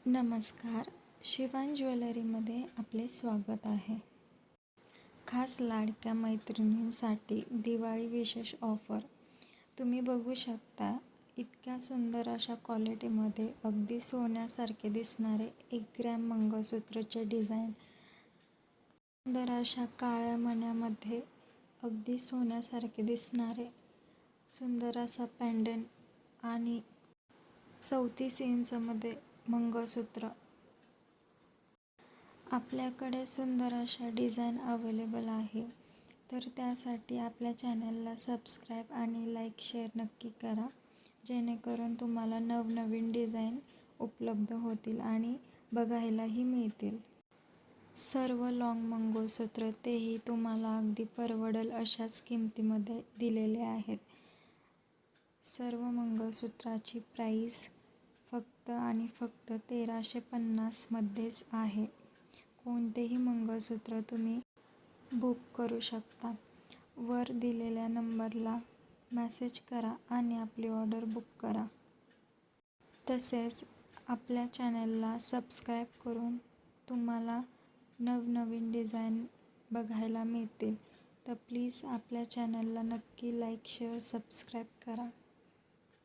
नमस्कार. शिवान ज्वेलरीमध्ये आपले स्वागत आहे. खास लाडक्या मैत्रिणींसाठी दिवाळी विशेष ऑफर. तुम्ही बघू शकता इतक्या सुंदर अशा क्वालिटीमध्ये अगदी सोन्यासारखे दिसणारे 1 ग्रॅम मंगळसूत्रचे डिझाईन, सुंदर अशा काळ्या मण्यामध्ये अगदी सोन्यासारखे दिसणारे सुंदर असा पॅन्डंट आणि 34 इंचमध्ये मंगळसूत्र. आपल्याकडे सुंदर अशा डिझाईन अवेलेबल आहे. तर त्यासाठी आपल्या चॅनलला सबस्क्राईब आणि लाईक शेअर नक्की करा, जेणेकरून तुम्हाला नवनवीन डिझाईन उपलब्ध होतील आणि बघायलाही मिळतील. सर्व लॉंग मंगळसूत्र तेही तुम्हाला अगदी परवडेल अशाच किमतीमध्ये दिलेले आहेत. सर्व मंगळसूत्राची प्राईस फक्त आणि फक्त 1350 मध्येच आहे. कोणतेही मंगळसूत्र तुम्ही बुक करू शकता. वर दिलेल्या नंबरला मेसेज करा आणि आपली ऑर्डर बुक करा. तसेच आपल्या चॅनलला सबस्क्राईब करून तुम्हाला नवनवीन डिझाईन बघायला मिळतील. तर प्लीज आपल्या चॅनलला नक्की लाईक शेअर सबस्क्राईब करा.